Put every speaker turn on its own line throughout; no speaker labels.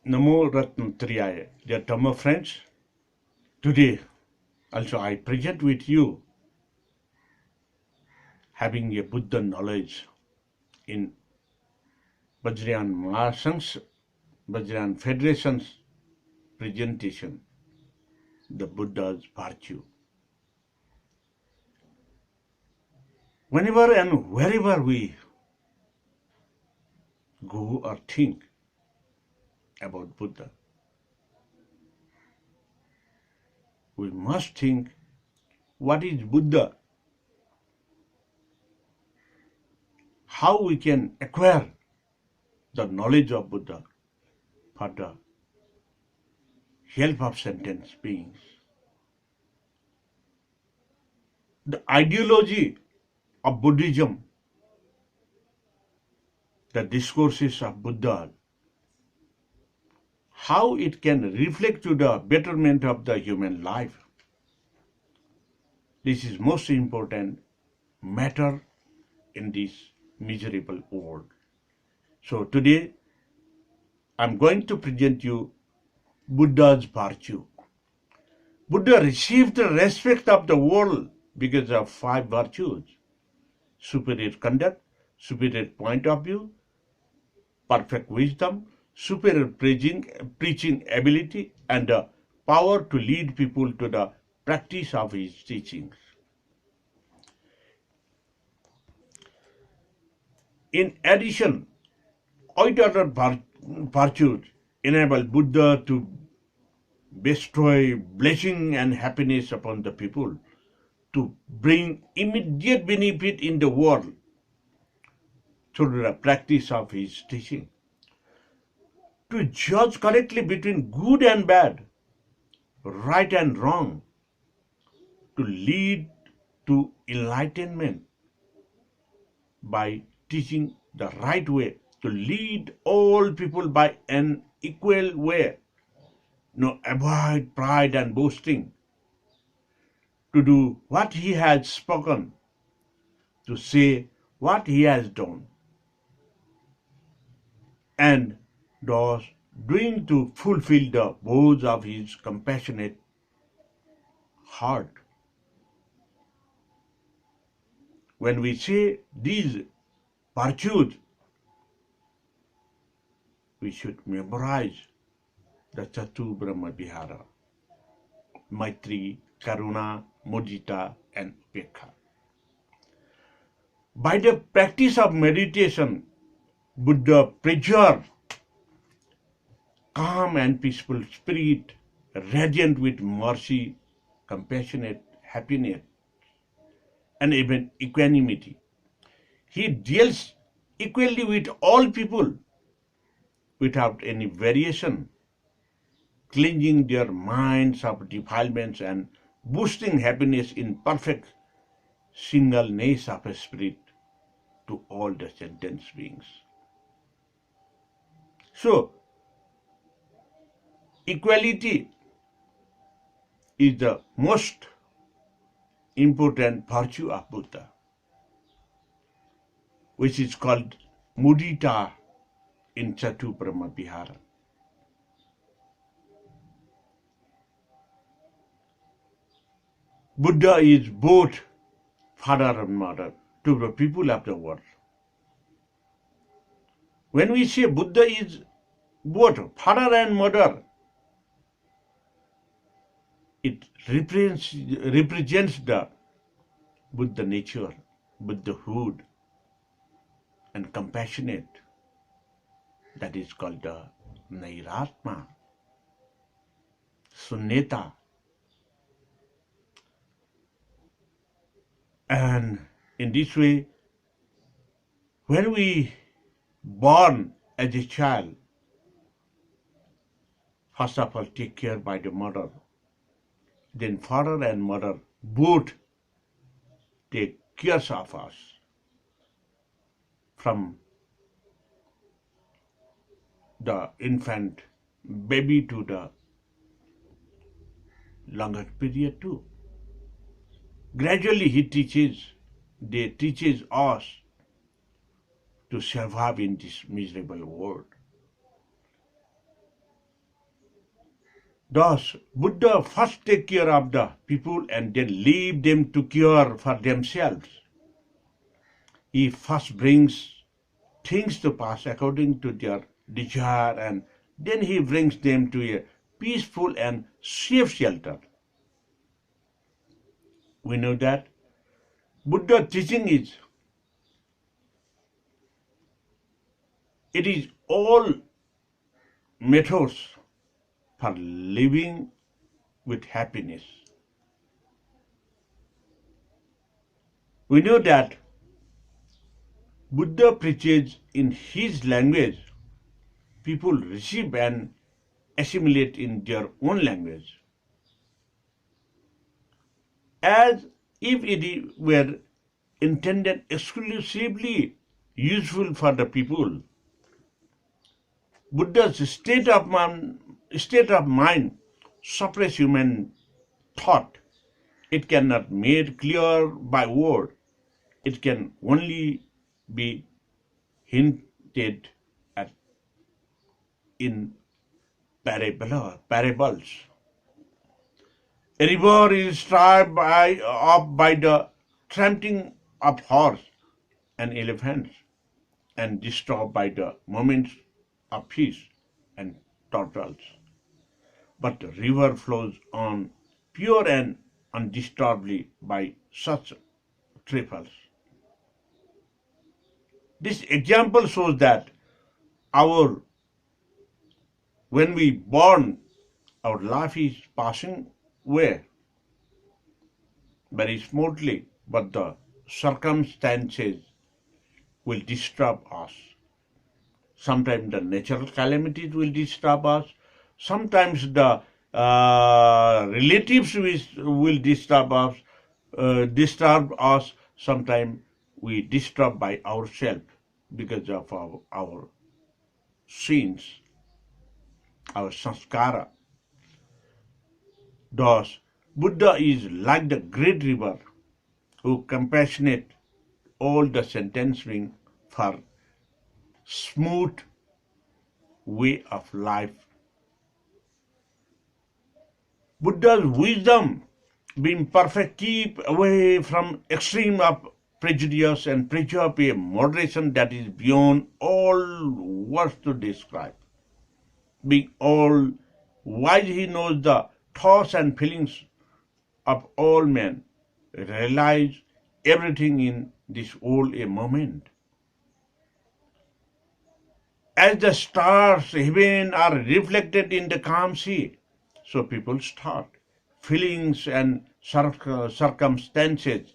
Namo Ratnatriyaya. Dear Dhamma friends, today also I present with you having a Buddha knowledge in Vajrayana Mahasang's Vajrayana Federation's presentation, the Buddha's virtue. Whenever and wherever we go or think about Buddha, we must think, what is Buddha? How we can acquire the knowledge of Buddha for the help of sentient beings. The ideology of Buddhism, the discourses of Buddha, how it can reflect to the betterment of the human life. This is most important matter in this miserable world. So today I'm going to present you Buddha's virtue. Buddha received the respect of the world because of 5 virtues: superior conduct, superior point of view, perfect wisdom, superior preaching ability, and the power to lead people to the practice of his teachings. In addition, 8 other virtues enable Buddha to bestow blessing and happiness upon the people, to bring immediate benefit in the world through the practice of his teaching, to judge correctly between good and bad, right and wrong, to lead to enlightenment by teaching the right way, to lead all people by an equal way, avoid pride and boasting, to do what he has spoken, to say what he has done, and thus doing to fulfill the vows of his compassionate heart. When we say these virtues, we should memorize the Chatu Brahma Vihara: Maitri, Karuna, Mudita, and Upekha. By the practice of meditation, Buddha preserved calm and peaceful spirit, radiant with mercy, compassionate, happiness, and even equanimity. He deals equally with all people without any variation, cleansing their minds of defilements and boosting happiness in perfect singleness of spirit to all the sentient beings. So, equality is the most important virtue of Buddha, which is called mudita in Chatu Brahma Vihara. Buddha is both father and mother to the people of the world. When we say Buddha is both father and mother, it represents the Buddha nature, Buddhahood, and compassionate. That is called the Nairatma, Sunneta. And in this way, when we born as a child, first of all take care by the mother, then father and mother both take care of us from the infant baby to the longer period too. Gradually they teaches us to survive in this miserable world. Thus, Buddha first take care of the people and then leave them to care for themselves. He first brings things to pass according to their desire, and then he brings them to a peaceful and safe shelter. We know that Buddha teaching it is all methods for living with happiness. We know that Buddha preaches in his language, people receive and assimilate in their own language, as if it were intended exclusively useful for the people. Buddha's state of mind suppress human thought. It cannot made clear by word. It can only be hinted at in parables. A river is stirred up by the trampling of horse and elephants, and disturbed by the movements of fish and turtles. But the river flows on pure and undisturbedly by such trifles. This example shows that our when we born, our life is passing away very smoothly, but the circumstances will disturb us. Sometimes the natural calamities will disturb us. Sometimes the relatives will disturb us. Sometimes we disturb by ourselves because of our sins, our sanskara. Thus, Buddha is like the great river who compassionate all the sentencing for smooth way of life. Buddha's wisdom being perfect keep away from extreme of prejudice and preserve a moderation that is beyond all words to describe. Being all wise, he knows the thoughts and feelings of all men, realize everything in this world a moment. As the stars heaven are reflected in the calm sea, so people's thought, feelings and circumstances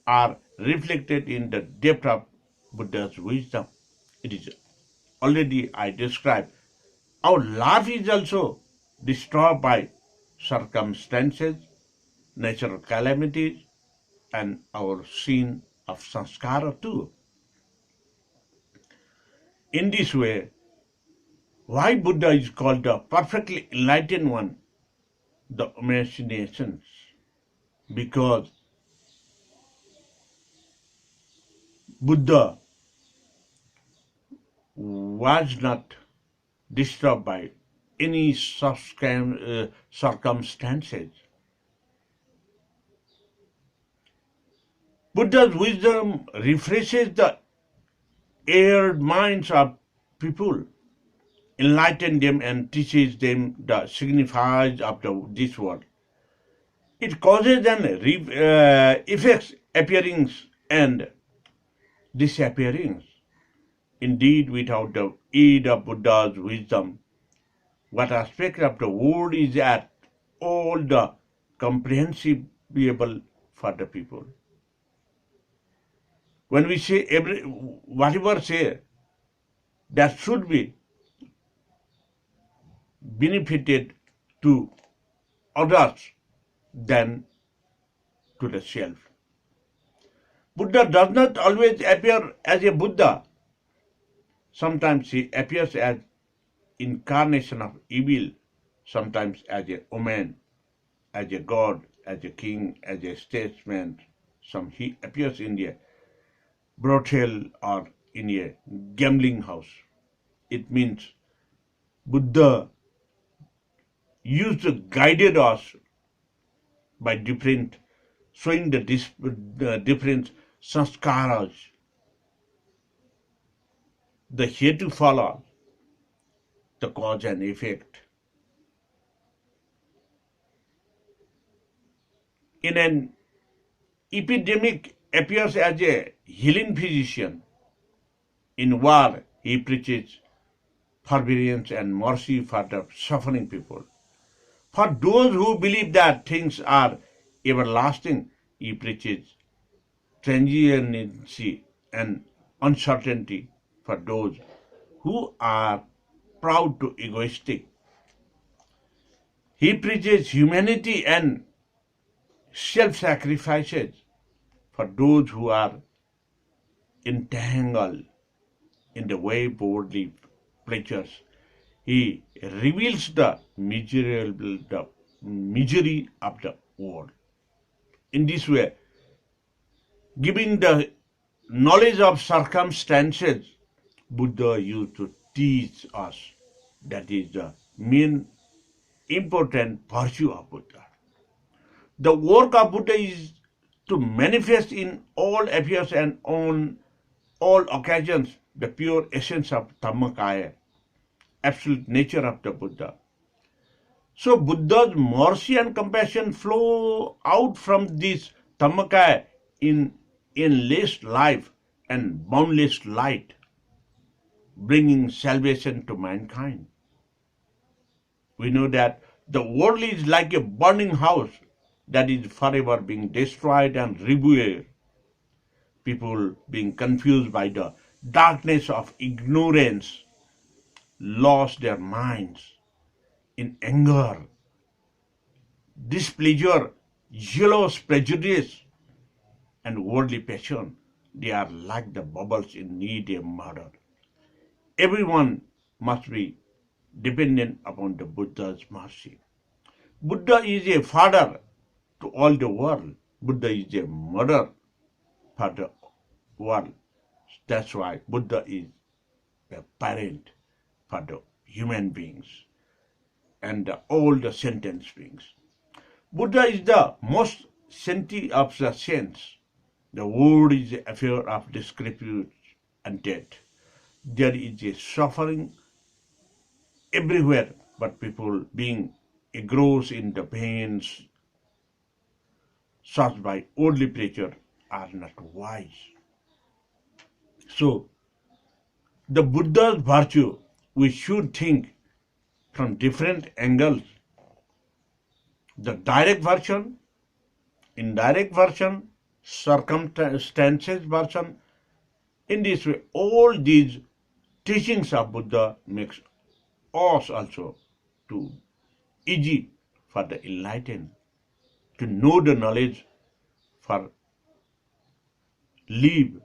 are reflected in the depth of Buddha's wisdom. It is already I described. Our life is also disturbed by circumstances, natural calamities, and our sin of sanskara too. In this way, why Buddha is called the perfectly enlightened one, the imaginations, because Buddha was not disturbed by any circumstances. Buddha's wisdom refreshes the aired minds of people, enlightens them and teaches them the signifiers of this world. It causes an effects appearing and disappearing. Indeed, without the aid of Buddha's wisdom, what aspect of the world is at all the comprehensible for the people. When we say whatever say, that should be benefited to others than to the self. Buddha does not always appear as a Buddha. Sometimes he appears as incarnation of evil, sometimes as a woman, as a god, as a king, as a statesman. Some he appears in a brothel or in a gambling house. It means Buddha used to guided us by different, showing the different sanskaras, the here to follow, the cause and effect. In an epidemic, appears as a healing physician. In war, he preaches forbearance and mercy for the suffering people. For those who believe that things are everlasting, he preaches transiency and uncertainty for those who are proud to egoistic. He preaches humanity and self-sacrifices for those who are entangled in the way worldly pleasures. He reveals the misery of the world. In this way, giving the knowledge of circumstances, Buddha used to teach us. That is the main important virtue of Buddha. The work of Buddha is to manifest in all affairs and on all occasions the pure essence of Dhammakaya, absolute nature of the Buddha. So Buddha's mercy and compassion flow out from this Dhammakaya in endless life and boundless light, bringing salvation to mankind. We know that the world is like a burning house that is forever being destroyed and revealed. People being confused by the darkness of ignorance lost their minds in anger, displeasure, jealous prejudice, and worldly passion. They are like the bubbles in need of murder. Everyone must be dependent upon the Buddha's mercy. Buddha is a father to all the world. Buddha is a mother for the world. That's why Buddha is a parent for the human beings and all the sentient beings. Buddha is the most sentient of the saints. The world is an affair of disrepute and death. There is a suffering everywhere, but people being engrossed in the pains sought by worldly pleasure are not wise. So, the Buddha's virtue, we should think from different angles. The direct version, indirect version, circumstances version. In this way, all these teachings of Buddha makes us also to easy for the enlightened, to know the knowledge, for live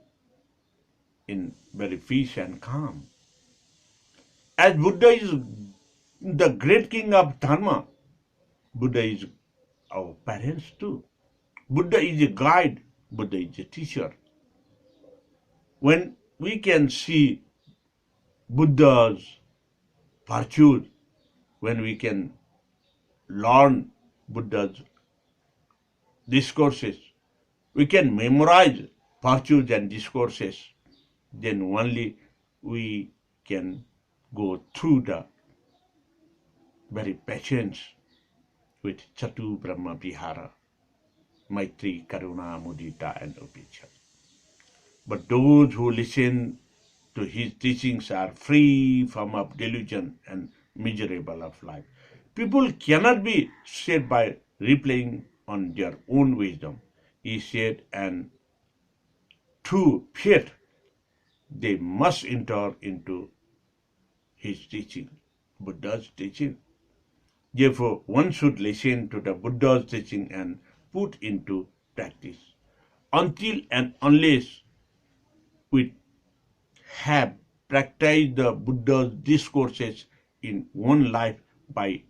in very peace and calm. As Buddha is the great king of Dharma, Buddha is our parents too. Buddha is a guide, Buddha is a teacher. When we can see Buddha's virtues, when we can learn Buddha's discourses, we can memorize virtues and discourses, then only we can go through the very patience with Chatu Brahma Vihara, Maitri, Karuna, Mudita, and Upecha. But those who listen to his teachings are free from of delusion and miserable of life. People cannot be saved by replaying on their own wisdom. He said, and through faith, they must enter into his teaching, Buddha's teaching. Therefore, one should listen to the Buddha's teaching and put into practice. Until and unless we have practiced the Buddha's discourses in one life by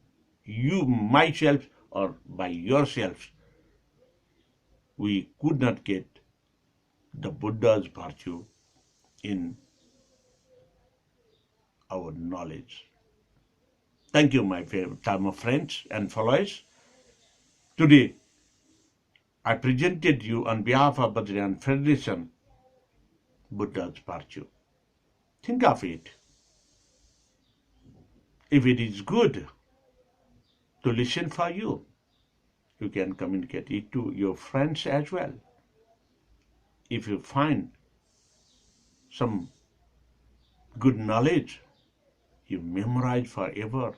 you, myself, or by yourselves, we could not get the Buddha's virtue in our knowledge. Thank you, my friends and followers. Today, I presented you on behalf of Vajrayana Federation Buddha's virtue. Think of it. If it is good to listen for you, you can communicate it to your friends as well. If you find some good knowledge, you memorize forever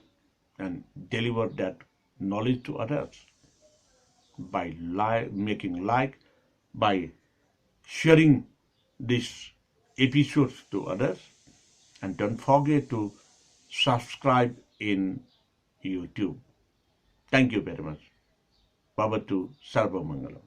and deliver that knowledge to others by making like, by sharing these episodes to others, and don't forget to subscribe in YouTube. Thank you very much. Bhavatu Sarva Mangalam.